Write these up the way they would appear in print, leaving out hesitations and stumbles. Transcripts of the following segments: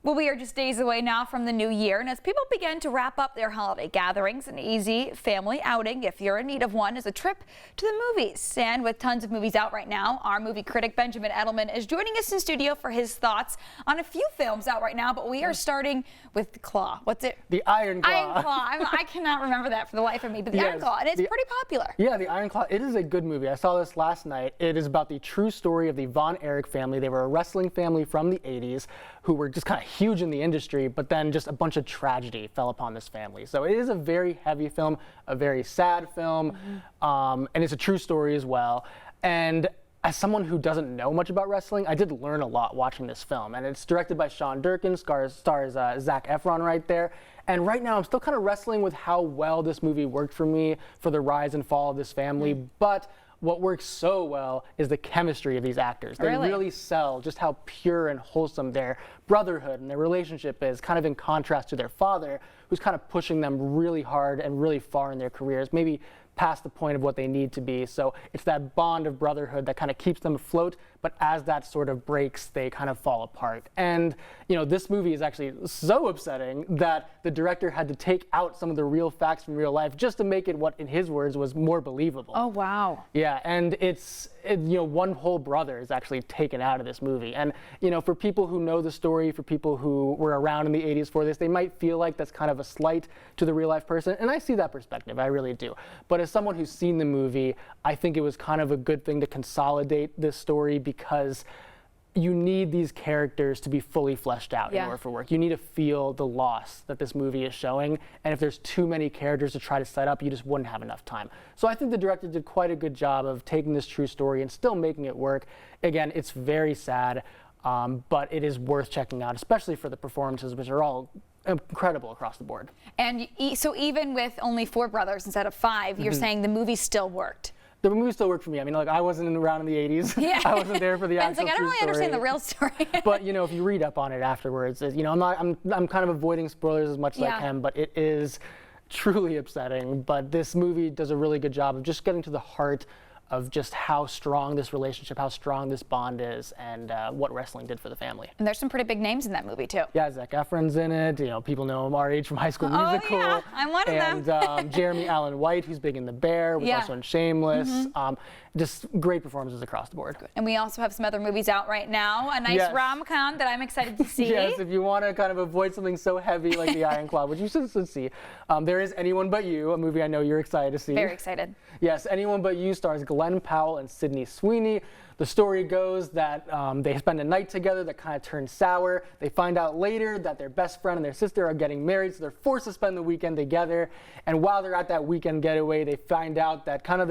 Well, we are just days away now from the new year, and as people begin to wrap up their holiday gatherings, an easy family outing, if you're in need of one, is a trip to the movies. And with tons of movies out right now, our movie critic Benjamin Edelman is joining us in studio for his thoughts on a few films out right now, but we are starting with the Claw. What's it? The Iron Claw. Iron Claw. I cannot remember that for the life of me, but the Iron Claw, and it's pretty popular. Yeah, the Iron Claw, it is a good movie. I saw this last night. It is about the true story of the Von Erich family. They were a wrestling family from the 80s who were just kind of huge in the industry, but then just a bunch of tragedy fell upon this family. So it is a very heavy film, a very sad film, and it's a true story as well. And as someone who doesn't know much about wrestling, I did learn a lot watching this film. And it's directed by Durkin, stars Zac Efron right there. And right now I'm still kind of wrestling with how well this movie worked for me for the rise and fall of this family. But what works so well is the chemistry of these actors. They really sell just how pure and wholesome their brotherhood and their relationship is, kind of in contrast to their father, who's kind of pushing them really hard and really far in their careers, maybe past the point of what they need to be. So it's that bond of brotherhood that kind of keeps them afloat, but as that sort of breaks, they kind of fall apart. And, you know, this movie is actually so upsetting that the director had to take out some of the real facts from real life just to make it what, in his words, was more believable. Oh, wow. Yeah, and you know, one whole brother is actually taken out of this movie. And, you know, for people who know the story, for people who were around in the 80s for this, they might feel like that's kind of a slight to the real life person. And I see that perspective, I really do. But as someone who's seen the movie, I think it was kind of a good thing to consolidate this story because you need these characters to be fully fleshed out in order for work. You need to feel the loss that this movie is showing, and if there's too many characters to try to set up, you just wouldn't have enough time. So I think the director did quite a good job of taking this true story and still making it work. Again, it's very sad, but it is worth checking out, especially for the performances, which are all incredible across the board. And so even with only 4 brothers instead of 5, you're saying the movie still worked? The movie still worked for me. I mean, like, I wasn't around in the 80s. Yeah. I wasn't there for the actual true story. I don't really understand the real story. But, you know, if you read up on it afterwards, you know, I'm kind of avoiding spoilers as much as I can, but it is truly upsetting. But this movie does a really good job of just getting to the heart of just how strong this relationship, how strong this bond is, and what wrestling did for the family. And there's some pretty big names in that movie, too. Yeah, Zac Efron's in it. You know, people know him our age from High School Musical. Oh, yeah, I'm one of them. And Jeremy Allen White, who's big in The Bear, was also in Shameless. Just great performances across the board. And we also have some other movies out right now. A nice rom-com that I'm excited to see. Yes, if you want to kind of avoid something so heavy like The Iron Claw, which you should see, there is Anyone But You, a movie I know you're excited to see. Very excited. Yes, Anyone But You stars Glenn Powell and Sydney Sweeney. The story goes that they spend a night together that kind of turns sour. They find out later that their best friend and their sister are getting married, so they're forced to spend the weekend together. And while they're at that weekend getaway, they find out that kind of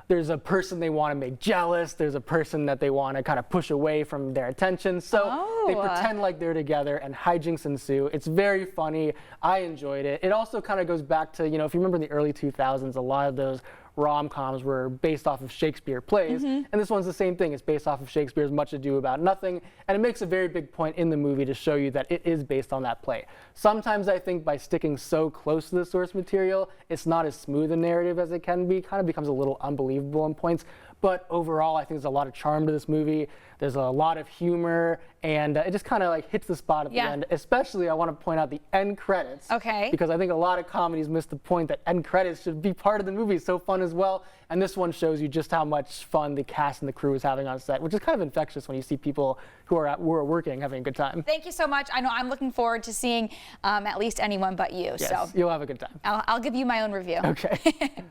there's a person they want to make jealous. There's a person that they want to kind of push away from their attention. So they pretend like they're together and hijinks ensue. It's very funny. I enjoyed it. It also kind of goes back to, you know, if you remember in the early 2000s, a lot of those rom-coms were based off of Shakespeare plays, and this one's the same thing. It's based off of Shakespeare's Much Ado About Nothing, and it makes a very big point in the movie to show you that it is based on that play. Sometimes I think by sticking so close to the source material, it's not as smooth a narrative as it can be, kind of becomes a little unbelievable in points. But overall, I think there's a lot of charm to this movie. There's a lot of humor, and it just kind of like hits the spot at the end. Especially, I want to point out the end credits. Okay. Because I think a lot of comedies miss the point that end credits should be part of the movie. It's so fun as well. And this one shows you just how much fun the cast and the crew is having on set, which is kind of infectious when you see people who are working having a good time. Thank you so much. I know I'm looking forward to seeing at least Anyone But You. Yes, so you'll have a good time. I'll give you my own review. Okay.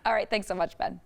All right. Thanks so much, Ben.